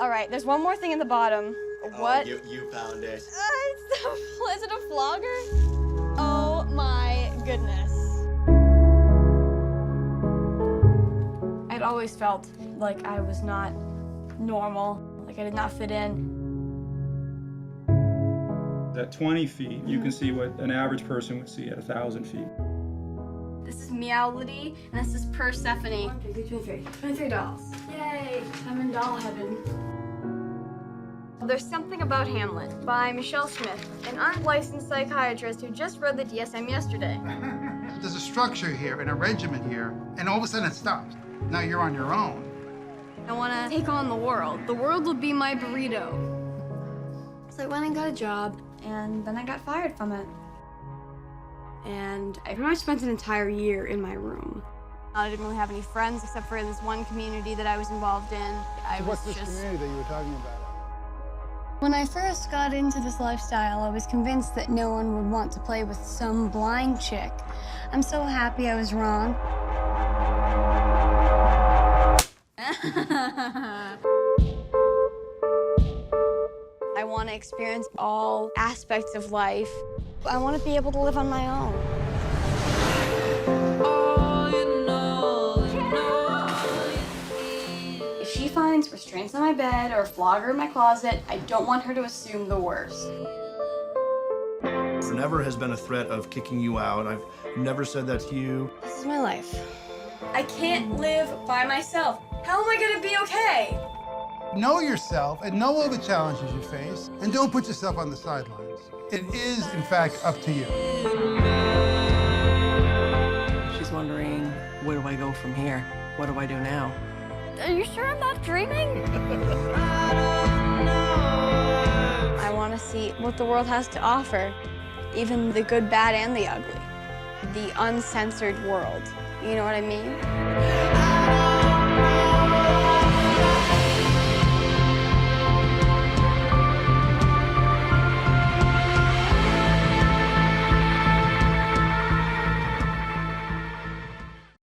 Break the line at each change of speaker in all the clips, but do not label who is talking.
All right, there's one more thing in the bottom. What?
Oh, you found it.
Is it a flogger? Oh my goodness. I'd always felt like I was not normal, like I did not fit in.
At 20 feet, you can see what an average person would see at 1,000 feet.
This is Meowlity, and this is Persephone. 23 dolls. Yay, I'm in doll heaven. There's Something About Hamlet by Michelle Smith, an unlicensed psychiatrist who just read the DSM yesterday.
There's a structure here and a regimen here, and all of a sudden it stops. Now you're on your own.
I want to take on the world. The world will be my burrito. So I went and got a job, and then I got fired from it. And I pretty much spent an entire year in my room. I didn't really have any friends except for this one community that I was involved in.
What's this community that you were talking about?
When I first got into this lifestyle, I was convinced that no one would want to play with some blind chick. I'm so happy I was wrong. I want to experience all aspects of life. I want to be able to live on my own. If she finds restraints on my bed or a flogger in my closet, I don't want her to assume the worst.
There never has been a threat of kicking you out. I've never said that to you.
This is my life. I can't live by myself. How am I going to be okay?
Know yourself and know all the challenges you face, and don't put yourself on the sidelines. It is, in fact, up to you.
She's wondering, where do I go from here? What do I do now?
Are you sure I'm not dreaming? I want to see what the world has to offer, even the good, bad, and the ugly. The uncensored world. You know what I mean?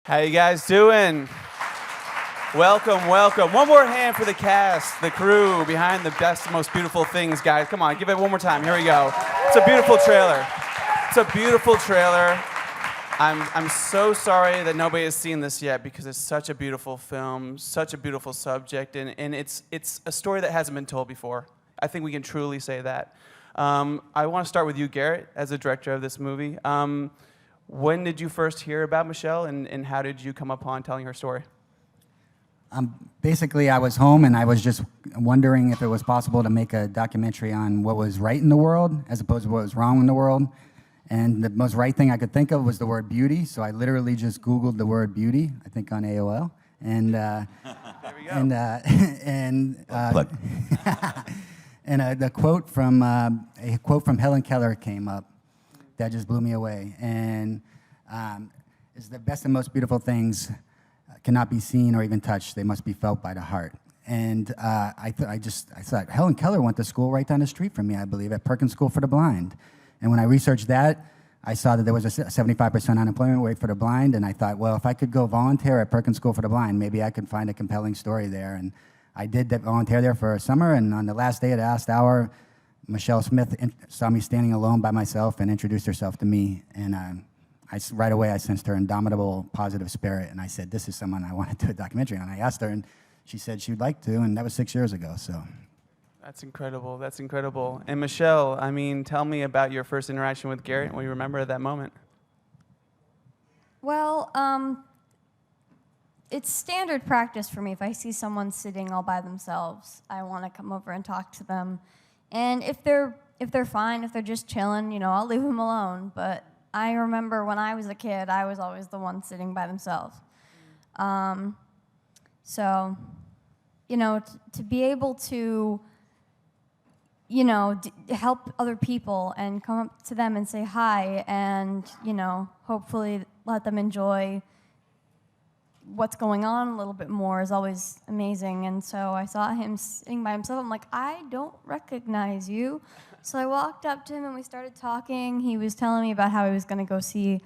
How you guys doing? Welcome, welcome. One more hand for the cast, the crew behind the best, most beautiful things, guys. Come on, give it one more time. Here we go. It's a beautiful trailer. It's a beautiful trailer. I'm so sorry that nobody has seen this yet because it's such a beautiful film, such a beautiful subject, and it's a story that hasn't been told before. I think we can truly say that. I want to start with you, Garrett, as the director of this movie. When did you first hear about Michelle, and how did you come upon telling her story?
Basically, I was home, and I was just wondering if it was possible to make a documentary on what was right in the world as opposed to what was wrong in the world. And the most right thing I could think of was the word beauty, so I literally just Googled the word beauty, I think on AOL. And,
there we go.
The quote from a quote from Helen Keller came up that just blew me away. And is the best and most beautiful things cannot be seen or even touched; they must be felt by the heart. And I thought Helen Keller went to school right down the street from me, I believe, at Perkins School for the Blind. And when I researched that, I saw that there was a 75% unemployment rate for the blind, and I thought, well, if I could go volunteer at Perkins School for the Blind, maybe I could find a compelling story there. And I did volunteer there for a summer, and on the last day of the last hour, Michelle Smith saw me standing alone by myself and introduced herself to me. And right away, I sensed her indomitable, positive spirit, and I said, this is someone I want to do a documentary on. I asked her, and she said she would like to, and that was 6 years ago, so.
That's incredible. That's incredible. And Michelle, I mean, tell me about your first interaction with Garrett. What do you remember at that moment?
Well, it's standard practice for me. If I see someone sitting all by themselves, I want to come over and talk to them. And if they're fine, if they're just chilling, you know, I'll leave them alone. But I remember when I was a kid, I was always the one sitting by themselves. So, you know, to be able to, you know, help other people and come up to them and say hi and, you know, hopefully let them enjoy what's going on a little bit more is always amazing. And so I saw him sitting by himself. I'm like, I don't recognize you. So I walked up to him and we started talking. He was telling me about how he was going to go see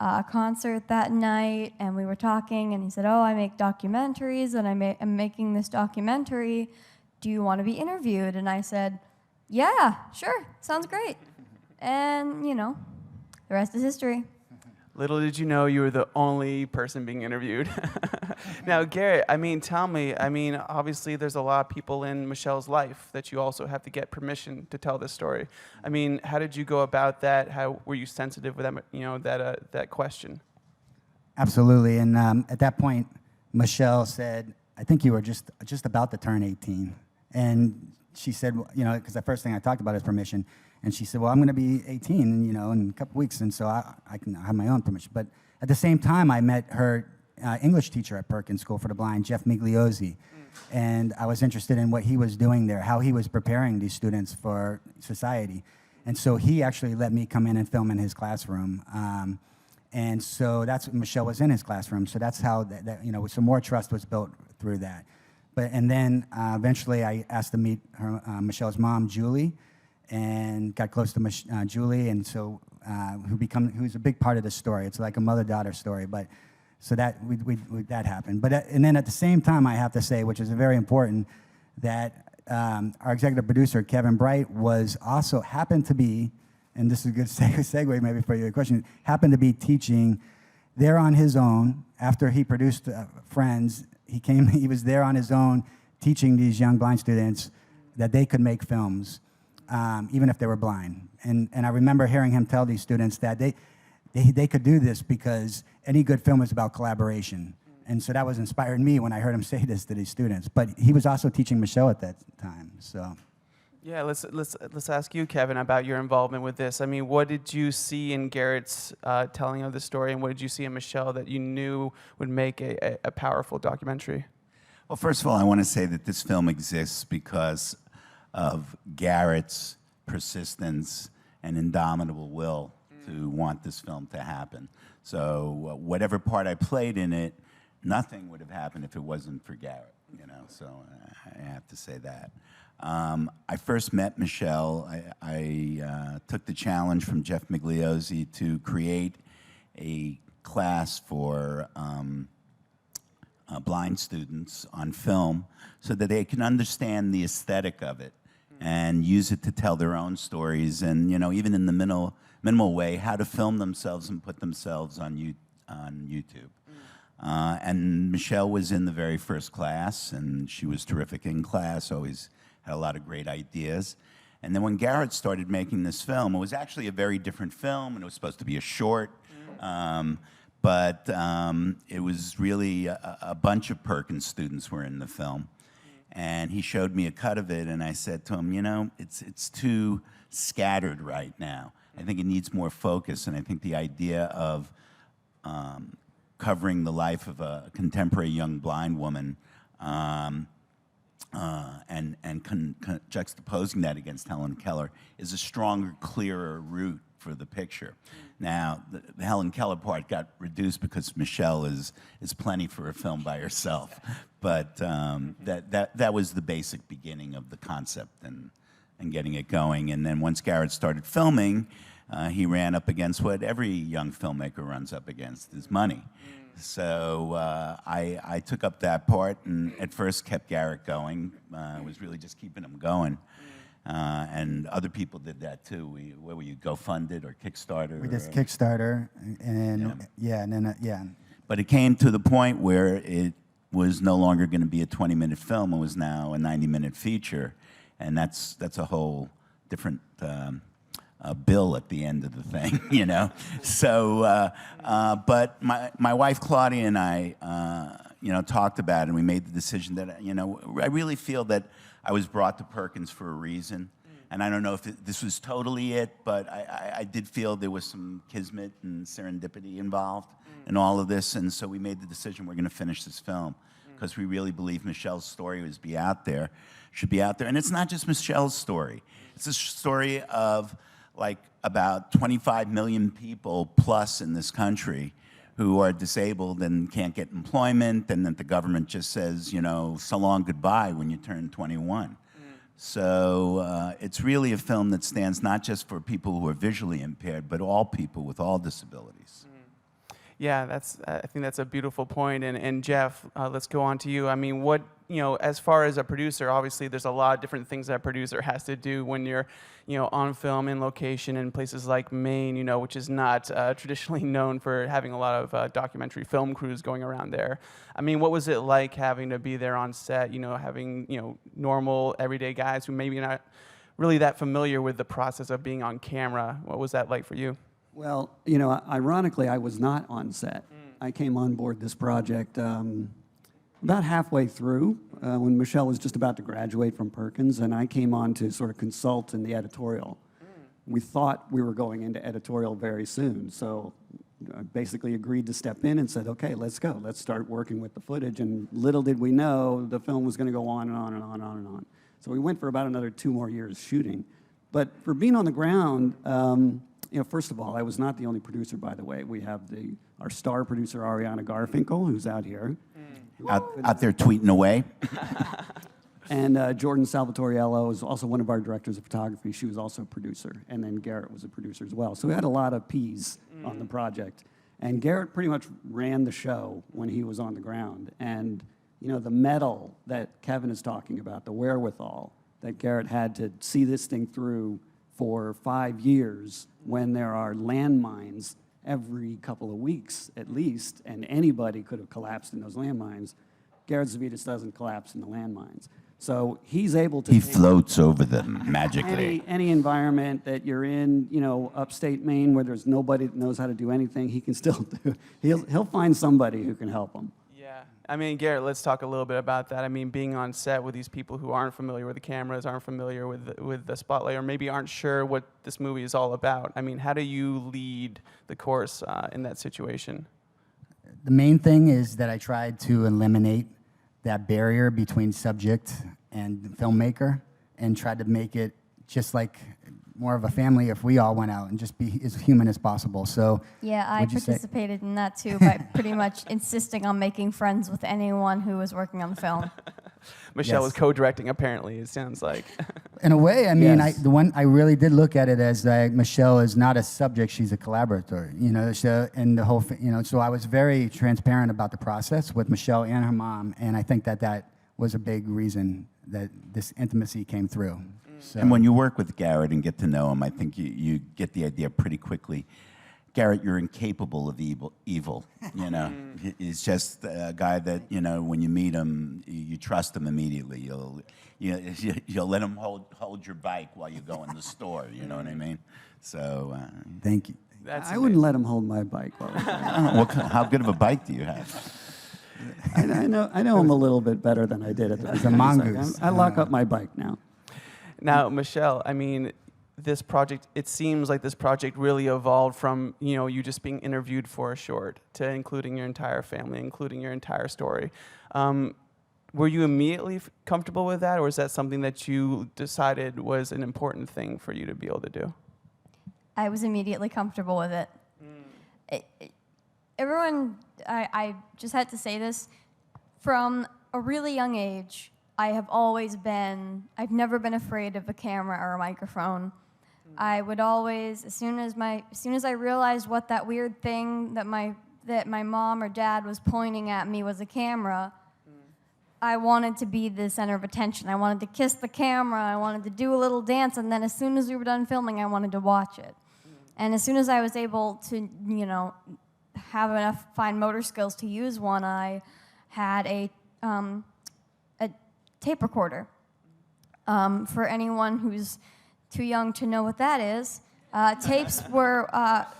a concert that night, and we were talking, and he said, oh, I make documentaries, and I'm making this documentary do you want to be interviewed? And I said, yeah, sure, sounds great. And, you know, the rest is history.
Little did you know you were the only person being interviewed. Now, Garrett, I mean, tell me, I mean, obviously there's a lot of people in Michelle's life that you also have to get permission to tell this story. I mean, how did you go about that? How were you sensitive with that, you know, that question?
Absolutely. And at that point, Michelle said, I think you were just about to turn 18. And she said, well, you know, because the first thing I talked about is permission. And she said, well, I'm going to be 18, you know, in a couple weeks, and so I can have my own permission. But at the same time, I met her English teacher at Perkins School for the Blind, Jeff Consiglio, and I was interested in what he was doing there, how he was preparing these students for society. And so he actually let me come in and film in his classroom. And so that's what Michelle was in his classroom. So that's how that you know, some more trust was built through that. And then eventually I asked to meet her, Michelle's mom, Julie, and got close to Julie, and so who's a big part of the story. It's like a mother-daughter story, but so that that happened. But and then at the same time, I have to say, which is very important, that our executive producer Kevin Bright was also happened to be, and this is a good segue maybe for your question, happened to be teaching there on his own after he produced Friends. He was there on his own teaching these young blind students that they could make films. Even if they were blind. And I remember hearing him tell these students that they could do this because any good film is about collaboration. And so that was inspiring me when I heard him say this to these students. But he was also teaching Michelle at that time, so.
Yeah, let's ask you, Kevin, about your involvement with this. I mean, what did you see in Garrett's telling of the story, and what did you see in Michelle that you knew would make a powerful documentary?
Well, first of all, I want to say that this film exists because of Garrett's persistence and indomitable will to want this film to happen. So whatever part I played in it, nothing would have happened if it wasn't for Garrett, you know, so I have to say that. I first met Michelle. I took the challenge from Jeff Consiglio to create a class for blind students on film so that they can understand the aesthetic of it and use it to tell their own stories, and, you know, even in the minimal way, how to film themselves and put themselves on YouTube. And Michelle was in the very first class, and she was terrific in class, always had a lot of great ideas. And then when Garrett started making this film, it was actually a very different film, and it was supposed to be a short, but it was really a bunch of Perkins students were in the film. And he showed me a cut of it, and I said to him, you know, it's too scattered right now. I think it needs more focus, and I think the idea of covering the life of a contemporary young blind woman and juxtaposing that against Helen Keller is a stronger, clearer route for the picture. Now, the Helen Keller part got reduced because Michelle is plenty for a film by herself. But that was the basic beginning of the concept and getting it going. And then once Garrett started filming, he ran up against what every young filmmaker runs up against, is money. So I took up that part and at first kept Garrett going. It was really just keeping him going. And other people did that too. Where were you, GoFunded or Kickstarter?
We did Kickstarter, and yeah.
But it came to the point where it was no longer going to be a 20-minute film. It was now a 90-minute feature, and that's a whole different bill at the end of the thing, you know. So, but my wife Claudia and I, you know, talked about it, and we made the decision that, you know, I really feel that I was brought to Perkins for a reason. And I don't know if this was totally it, but I did feel there was some kismet and serendipity involved in all of this. And so we made the decision we're going to finish this film because we really believe Michelle's story should be out there. And it's not just Michelle's story. It's a story of like about 25 million people plus in this country who are disabled and can't get employment, and that the government just says, you know, so long, goodbye when you turn 21. So it's really a film that stands not just for people who are visually impaired, but all people with all disabilities.
Yeah, I think that's a beautiful point. And Jeff, let's go on to you. I mean, what as far as a producer, obviously there's a lot of different things that a producer has to do when you're, on film in location in places like Maine, which is not traditionally known for having a lot of documentary film crews going around there. I mean, what was it like having to be there on set, having, normal, everyday guys who maybe not really that familiar with the process of being on camera? What was that like for you?
Well, ironically, I was not on set. I came on board this project about halfway through when Michelle was just about to graduate from Perkins, and I came on to sort of consult in the editorial. We thought we were going into editorial very soon, so I basically agreed to step in and said, okay, let's go. Let's start working with the footage, and little did we know the film was going to go on and on and on and on and on. So we went for about another 2 more years shooting. But for being on the ground, first of all, I was not the only producer, by the way. We have our star producer, Ariana Garfinkel, who's out here.
Out there tweeting away.
And Jordan Salvatoriello is also one of our directors of photography. She was also a producer. And then Garrett was a producer as well. So we had a lot of P's on the project. And Garrett pretty much ran the show when he was on the ground. And, the mettle that Kevin is talking about, the wherewithal that Garrett had to see this thing through for 5 years when there are landmines every couple of weeks at least, and anybody could have collapsed in those landmines. Garrett Zevgetis doesn't collapse in the landmines. So he's able to...
He floats over them magically.
Any environment that you're in, upstate Maine, where there's nobody that knows how to do anything, he can still do. He'll find somebody who can help him.
Yeah. I mean, Garrett, let's talk a little bit about that. I mean, being on set with these people who aren't familiar with the cameras, aren't familiar with the spotlight, or maybe aren't sure what this movie is all about. I mean, how do you lead the course in that situation?
The main thing is that I tried to eliminate that barrier between subject and filmmaker and tried to make it just like more of a family if we all went out and just be as human as possible. So
yeah, I participated in that too by pretty much insisting on making friends with anyone who was working on the film.
Michelle was co-directing, apparently, it sounds like.
In a way, I mean,
Yes.
I really did look at it as Michelle is not a subject; she's a collaborator. So and the whole, so I was very transparent about the process with Michelle and her mom, and I think that was a big reason that this intimacy came through. So.
And when you work with Garrett and get to know him, I think you get the idea pretty quickly. Garrett, you're incapable of evil. He's just a guy that when you meet him, you trust him immediately. You'll let him hold your bike while you go in the store. You know what I mean? So
thank you.
I wouldn't let him hold my bike.
How good of a bike do you have?
I know him a little bit better than I did at the beginning.
He's a mongoose.
I lock up my bike now.
Now, Michelle, I mean, this project, it seems like this project really evolved from, you just being interviewed for a short to including your entire family, including your entire story. Were you immediately comfortable with that, or is that something that you decided was an important thing for you to be able to do?
I was immediately comfortable with it. Everyone, I just had to say this, from a really young age, I've never been afraid of a camera or a microphone. I would always, as soon as I realized what that weird thing that my mom or dad was pointing at me was a camera, I wanted to be the center of attention. I wanted to kiss the camera, I wanted to do a little dance, and then as soon as we were done filming, I wanted to watch it. And as soon as I was able to, have enough fine motor skills to use one, I had a tape recorder. For anyone who's too young to know what that is, tapes were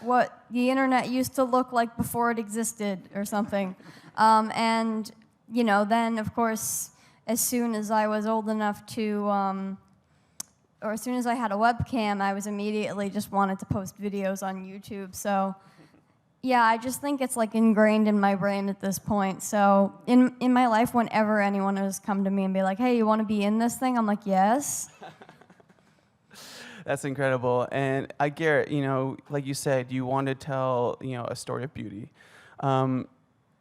what the internet used to look like before it existed or something. And, then, of course, as soon as I was old enough to, or as soon as I had a webcam, I was immediately just wanted to post videos on YouTube. So, yeah, I just think it's like ingrained in my brain at this point. So in my life, whenever anyone has come to me and be like, hey, you want to be in this thing? I'm like, yes.
That's incredible. And Garrett, like you said, you want to tell, a story of beauty.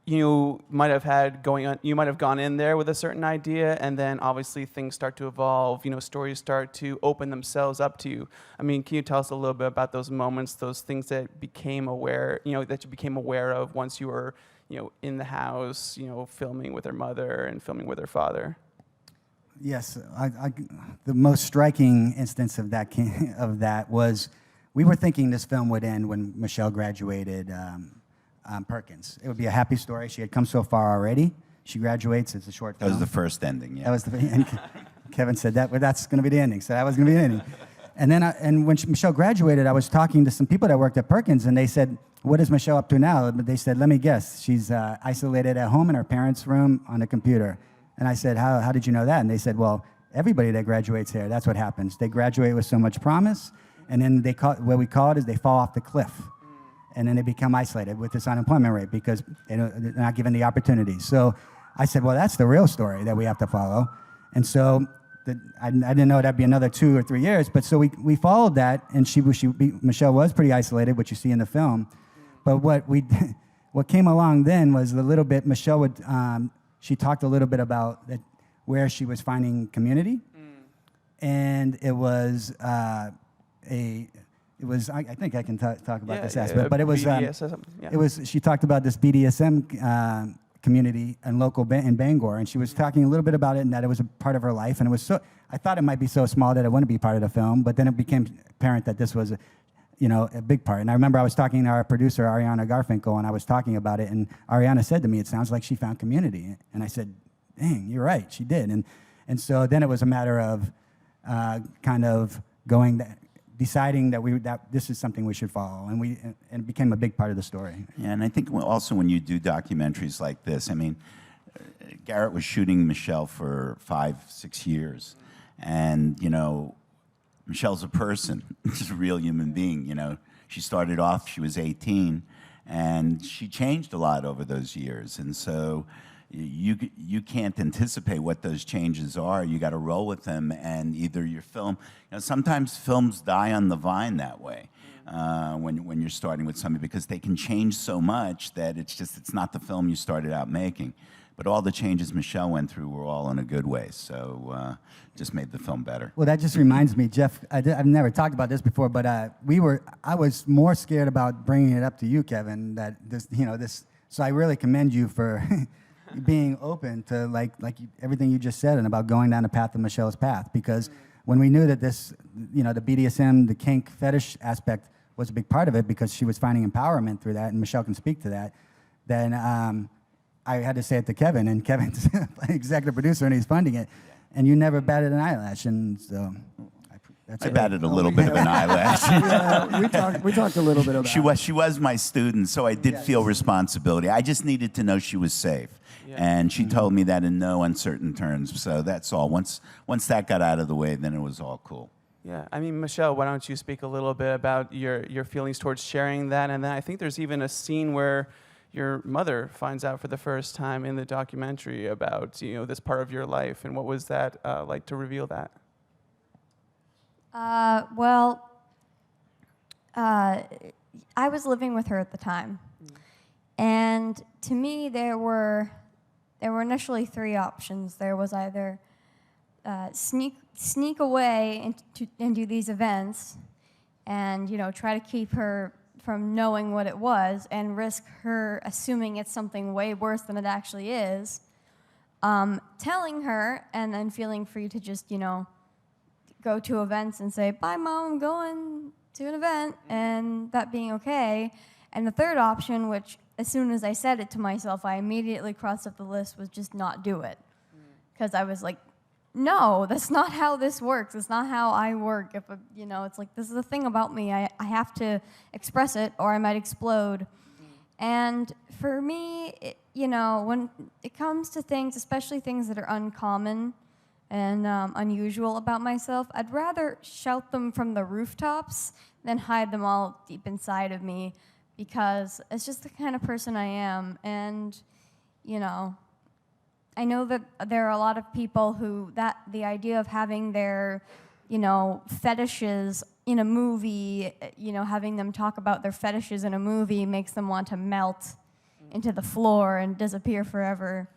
You might have gone in there with a certain idea, and then obviously things start to evolve, stories start to open themselves up to you. I mean, can you tell us a little bit about those moments, those things that became aware, that you became aware of once you were, in the house, filming with her mother and filming with her father?
Yes, the most striking instance of that was we were thinking this film would end when Michelle graduated Perkins. It would be a happy story. She had come so far already. She graduates. It's a short film.
That was the first ending, yeah.
That was and Kevin said that's going to be the ending. So that was going to be the ending. And then when Michelle graduated, I was talking to some people that worked at Perkins, and they said, "What is Michelle up to now?" They said, "Let me guess. She's isolated at home in her parents' room on the computer." And I said, how did you know that? And they said, well, everybody that graduates here, that's what happens. They graduate with so much promise, and then what we call it is they fall off the cliff. And then they become isolated with this unemployment rate because they're not given the opportunities. So I said, well, that's the real story that we have to follow. And so I didn't know that'd be another 2 or 3 years, but so we followed that, and Michelle was pretty isolated, which you see in the film. But what came along then was a little bit, Michelle would, she talked a little bit about where she was finding community, and it was I think I can talk about this aspect, but it was she talked about this BDSM community and in Bangor, and she was talking a little bit about it and that it was a part of her life, and it was I thought it might be so small that it wouldn't be part of the film, but then it became apparent that this was a big part. And I remember I was talking to our producer, Ariana Garfinkel, and I was talking about it, and Ariana said to me, it sounds like she found community. And I said, dang, you're right, she did. And so then it was a matter of kind of deciding that this is something we should follow, and it became a big part of the story.
Yeah, and I think also when you do documentaries like this, I mean, Garrett was shooting Michelle for 5-6 years, and Michelle's a person. She's a real human being, She started off, she was 18, and she changed a lot over those years. And so you can't anticipate what those changes are. You got to roll with them, and either your film, sometimes films die on the vine that way. When you're starting with somebody, because they can change so much that it's not the film you started out making. But all the changes Michelle went through were all in a good way, so just made the film better.
Well, that just reminds me, Jeff, I've never talked about this before, but I was more scared about bringing it up to you, Kevin, that this, so I really commend you for being open to everything you just said and about going down the path of Michelle's path, because when we knew that this, the BDSM, the kink fetish aspect was a big part of it because she was finding empowerment through that, and Michelle can speak to that, then I had to say it to Kevin, and Kevin's executive producer, and he's funding it, and you never batted an eyelash, and so
I batted a little bit of an eyelash.
We talked a little bit about
She was my student, so I did feel responsibility. I just needed to know she was safe, and she told me that in no uncertain terms. So that's all. Once that got out of the way, then it was all cool.
Yeah, I mean, Michelle, why don't you speak a little bit about your feelings towards sharing that, and then I think there's even a scene where your mother finds out for the first time in the documentary about this part of your life, and what was that like to reveal that?
I was living with her at the time, and to me there were initially 3 options. There was either sneak away and do these events, and try to keep her from knowing what it was and risk her assuming it's something way worse than it actually is, telling her and then feeling free to just, go to events and say, bye, Mom, I'm going to an event, and that being okay. And the third option, which as soon as I said it to myself, I immediately crossed up the list, was just not do it. Because I was like, no, that's not how this works. It's not how I work. It's like, this is the thing about me. I have to express it or I might explode. And for me, when it comes to things, especially things that are uncommon and unusual about myself, I'd rather shout them from the rooftops than hide them all deep inside of me, because it's just the kind of person I am. And, I know that there are a lot of people who the idea of having their, fetishes in a movie, having them talk about their fetishes in a movie makes them want to melt into the floor and disappear forever.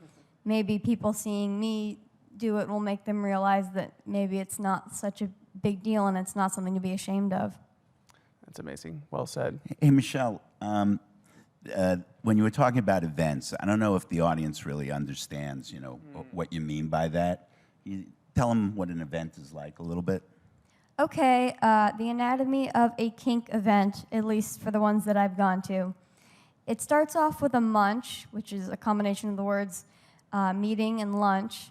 Maybe people seeing me do it will make them realize that maybe it's not such a big deal and it's not something to be ashamed of.
That's amazing. Well said.
Hey, Michelle, when you were talking about events, I don't know if the audience really understands, what you mean by that. You tell them what an event is like a little bit.
Okay, the anatomy of a kink event, at least for the ones that I've gone to. It starts off with a munch, which is a combination of the words meeting and lunch.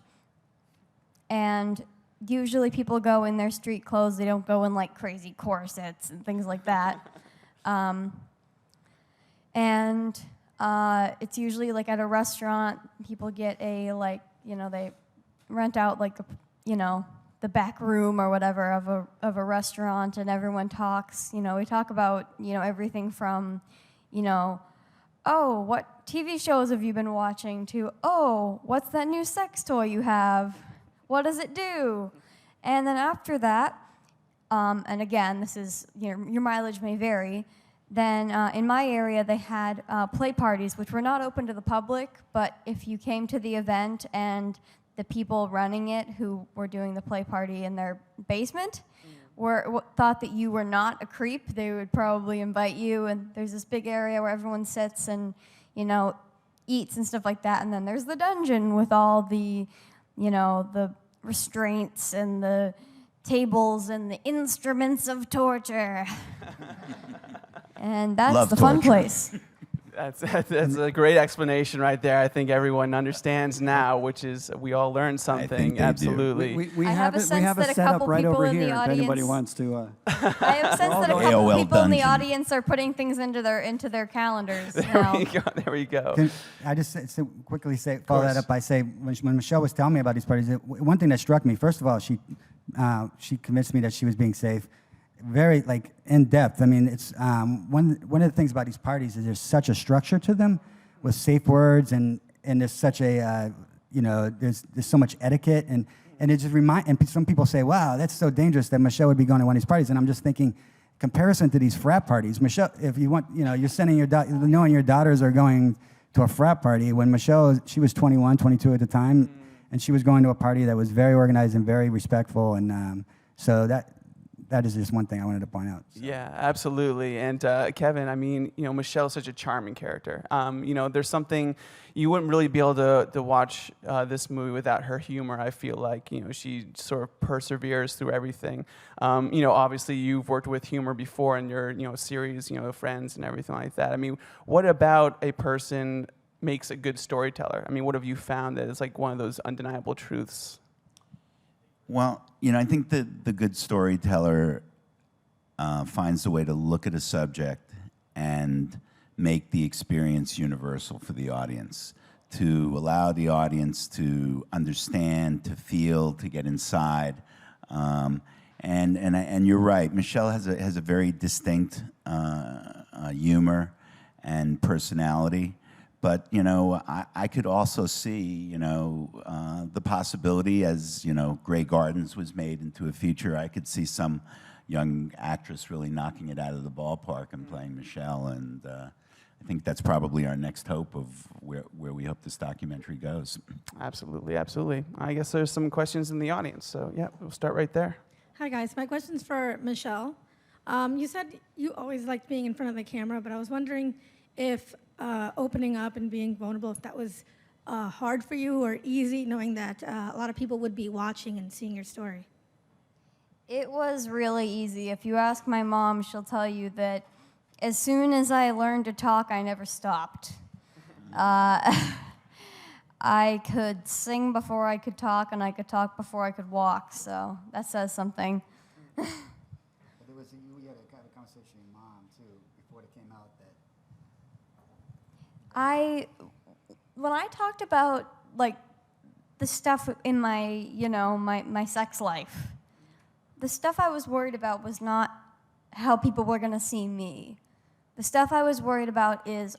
And usually people go in their street clothes. They don't go in like crazy corsets and things like that. And it's usually like at a restaurant. People get they rent out like the back room or whatever of a restaurant, and everyone talks. We talk about everything from oh, what TV shows have you been watching, to oh, what's that new sex toy you have? What does it do? And then after that, and again, this is your mileage may vary. Then in my area, they had play parties, which were not open to the public, but if you came to the event and the people running it who were doing the play party in their basement thought that you were not a creep, they would probably invite you, and there's this big area where everyone sits and, eats and stuff like that, and then there's the dungeon with all the, the restraints and the tables and the instruments of torture. And that's
Love
the fun
torture.
place.
That's a great explanation right there. I think everyone understands now, which is we all learned something.
think they do.
Absolutely.
We
I
have
have a
it. We
sense
have a
that a
setup
couple
right
people
over
in the
here. If anybody
audience-
wants to.
I have a sense that a couple
AOL
people in the
dungeon.
audience are putting things into their calendars
There
now.
we go. There we go.
Can I just quickly follow that up by saying, when Michelle was telling me about these parties, one thing that struck me, first of all, she convinced me that she was being safe. Very in depth. I mean, it's one of the things about these parties is there's such a structure to them, with safe words, and there's such a there's so much etiquette, and it just and some people say, wow, that's so dangerous that Michelle would be going to one of these parties, and I'm just thinking, comparison to these frat parties, Michelle, if you want, you're sending knowing your daughters are going to a frat party. When Michelle, she was 21, 22 at the time, and she was going to a party that was very organized and very respectful, and so that is just one thing I wanted to point out. So.
Yeah, absolutely. And Kevin, I mean, Michelle's such a charming character. There's something you wouldn't really be able to watch this movie without her humor. I feel like she sort of perseveres through everything. Obviously you've worked with humor before in your series, Friends and everything like that. I mean, what about a person makes a good storyteller? I mean, what have you found that is like one of those undeniable truths?
Well, I think that the good storyteller finds a way to look at a subject and make the experience universal for the audience, to allow the audience to understand, to feel, to get inside. And you're right, Michelle has a very distinct humor and personality. But I could also see the possibility, as Grey Gardens was made into a feature. I could see some young actress really knocking it out of the ballpark and playing Michelle, and I think that's probably our next hope of where we hope this documentary goes.
Absolutely, absolutely. I guess there's some questions in the audience, so yeah, we'll start right there.
Hi guys, my question's for Michelle. You said you always liked being in front of the camera, but I was wondering if opening up and being vulnerable, if that was hard for you or easy, knowing that a lot of people would be watching and seeing your story.
It was really easy. If you ask my mom, she'll tell you that as soon as I learned to talk, I never stopped. I could sing before I could talk, and I could talk before I could walk, so that says something.
But you had a conversation with your mom, too, before it came out that...
When I talked about the stuff in my my sex life, the stuff I was worried about was not how people were going to see me. The stuff I was worried about is,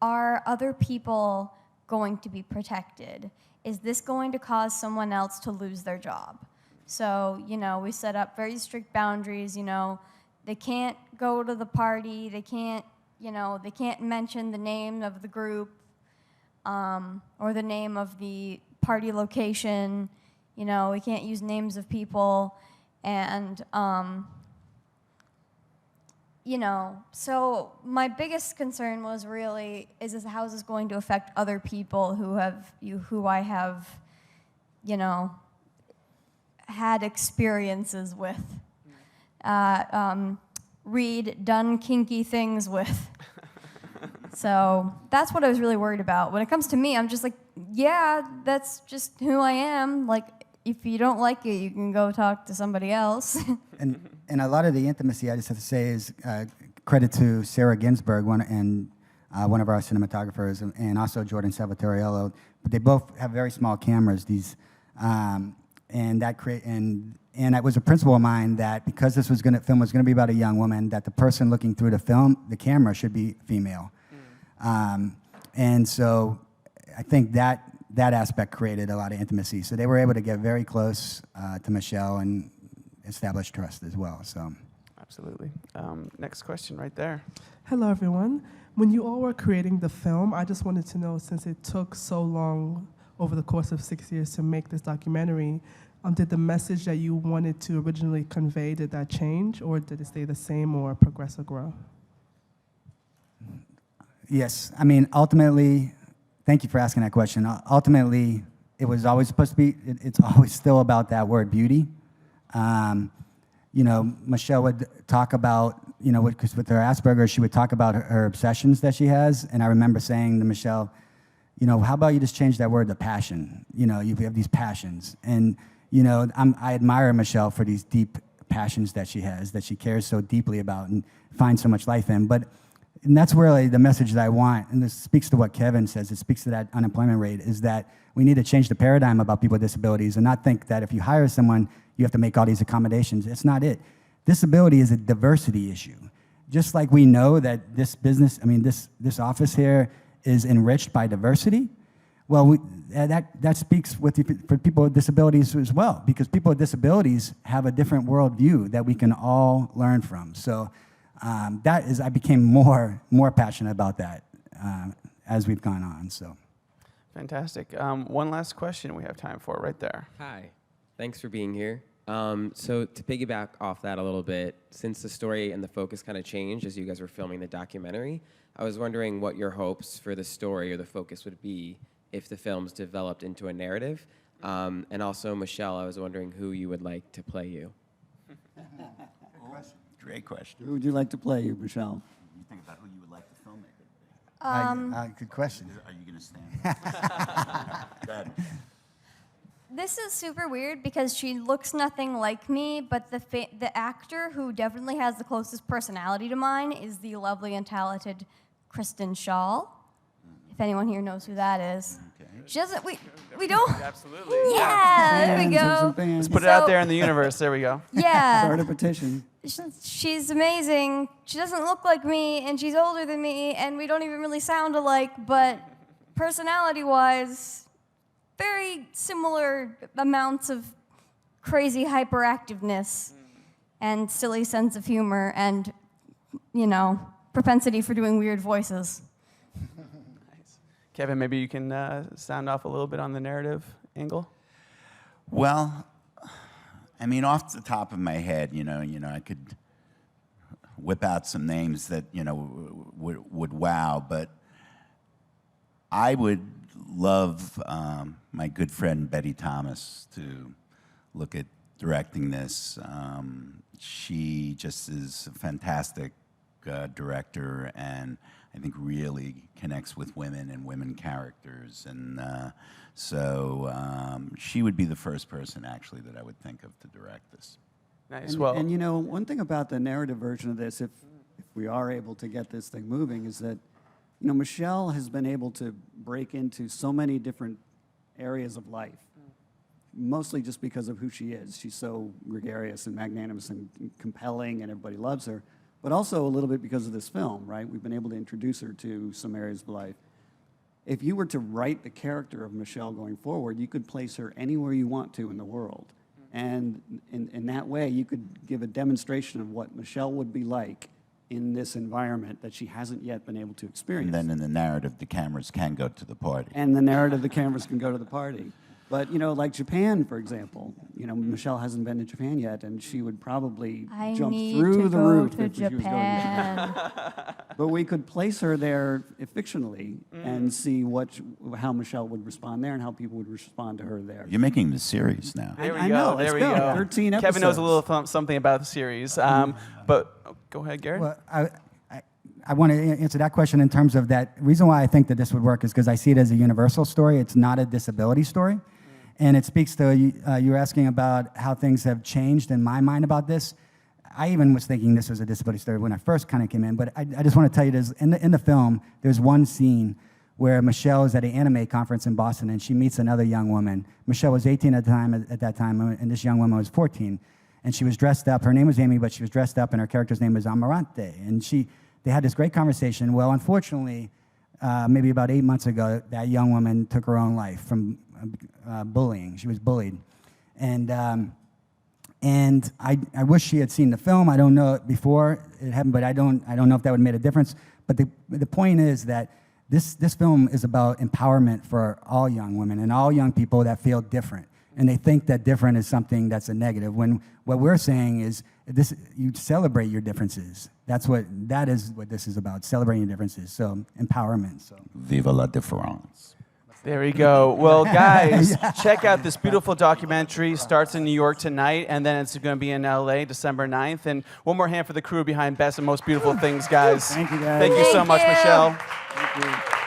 are other people going to be protected? Is this going to cause someone else to lose their job? So, we set up very strict boundaries. They can't go to the party. They can't mention the name of the group or the name of the party location. We can't use names of people. And, so my biggest concern was really, how is this going to affect other people who I have, had experiences with, done kinky things with. So that's what I was really worried about. When it comes to me, I'm just like, yeah, that's just who I am. Like, if you don't like it, you can go talk to somebody else.
And a lot of the intimacy, I just have to say, is credit to Sarah Ginsburg, one of our cinematographers, and also Jordan Salvatoriello. But they both have very small cameras. And it was a principle of mine that because this film was going to be about a young woman, that the person looking through the camera, should be female. And so I think that aspect created a lot of intimacy. So they were able to get very close to Michelle and establish trust as well. So,
absolutely. Next question right there.
Hello, everyone. When you all were creating the film, I just wanted to know, since it took so long over the course of 6 years to make this documentary, did the message that you wanted to originally convey, did that change, or did it stay the same or progress or grow?
yes, I mean, ultimately, thank you for asking that question. Ultimately, it was always supposed to be, it's always still about that word beauty. You know, Michelle would talk about, you know, because with her Asperger's, she would talk about her obsessions that she has. And I remember saying to Michelle, you know, how about you just change that word to passion? You know, you have these passions. And, you know, I admire Michelle for these deep passions that she has, that she cares so deeply about and finds so much life in. And that's really the message that I want, and this speaks to what Kevin says, it speaks to that unemployment rate, is that we need to change the paradigm about people with disabilities and not think that if you hire someone, you have to make all these accommodations. It's not it. Disability is a diversity issue. Just like we know that this business, I mean, this office here is enriched by diversity, well, that speaks for people with disabilities as well, because people with disabilities have a different worldview that we can all learn from. So I became more passionate about that as we've gone on. So,
fantastic. One last question we have time for right there.
Hi, thanks for being here. So to piggyback off that a little bit, since the story and the focus kind of changed as you guys were filming the documentary, I was wondering what your hopes for the story or the focus would be if the film's developed into a narrative. And also, Michelle, I was wondering who you would like to play you.
Great question.
Who would you like to play, you, Michelle?
You think about who you would like the filmmaker to be.
Good question.
Are you going to stand? Go ahead.
This is super weird because she looks nothing like me, but the actor who definitely has the closest personality to mine is the lovely and talented Kristen Shaw. If anyone here knows who that is.
Okay.
She doesn't, we don't.
Absolutely.
Yeah, there we go.
Let's put it out there in the universe. There we go.
Yeah.
Start a petition.
She's amazing. She doesn't look like me, and she's older than me, and we don't even really sound alike, but personality-wise, very similar amounts of crazy hyperactiveness and silly sense of humor and, you know, propensity for doing weird voices.
Nice. Kevin, maybe you can sound off a little bit on the narrative angle?
Well, I mean, off the top of my head, you know, I could whip out some names that, you know, would wow, but I would love my good friend Betty Thomas to look at directing this. She just is a fantastic director, and I think really connects with women and women characters. And so she would be the first person, actually, that I would think of to direct this.
Nice.
And you know, one thing about the narrative version of this, if we are able to get this thing moving, is that, you know, Michelle has been able to break into so many different areas of life, mostly just because of who she is. She's so gregarious and magnanimous and compelling, and everybody loves her, but also a little bit because of this film, right? We've been able to introduce her to some areas of life. If you were to write the character of Michelle going forward, you could place her anywhere you want to in the world. And in that way, you could give a demonstration of what Michelle would be like in this environment that she hasn't yet been able to experience.
And then in the narrative, the cameras can go to the party.
And the narrative, the cameras can go to the party. But, you know, like Japan, for example, you know, Michelle hasn't been to Japan yet, and she would probably
I
jump
need
through
to
the
go
roof
to
if she was going to
Japan.
Japan. But we could place her there fictionally and see how Michelle would respond there and how people would respond to her there.
You're making the series now.
There we
I
go.
know,
There
let's
we
go.
go.
13
Kevin knows a
episodes.
little something about the series. But go ahead, Garrett.
Well, I want to answer that question in terms of that. Reason why I think that this would work is because I see it as a universal story. It's not a disability story. And it speaks to, you were asking about how things have changed in my mind about this. I even was thinking this was a disability story when I first kind of came in, but I just want to tell you this. In the film, there's one scene where Michelle is at an anime conference in Boston, and she meets another young woman. Michelle was 18 at that time, and this young woman was 14. And she was dressed up. Her name was Amy, but she was dressed up, and her character's name was Amarante. And they had this great conversation. Well, unfortunately, maybe about 8 months ago, that young woman took her own life from bullying. She was bullied. And I wish she had seen the film. I don't know it before it happened, but I don't know if that would have made a difference. But the point is that this film is about empowerment for all young women and all young people that feel different. And they think that different is something that's a negative. When what we're saying is you celebrate your differences. That is what this is about, celebrating your differences. So empowerment. So
Viva la différence.
There we go. Well, guys, check out this beautiful documentary. Starts in New York tonight, and then it's going to be in LA December 9th. And one more hand for the crew behind Best and Most Beautiful Things, guys.
Thank you, guys.
Thank you so much, Michelle.
Thank you.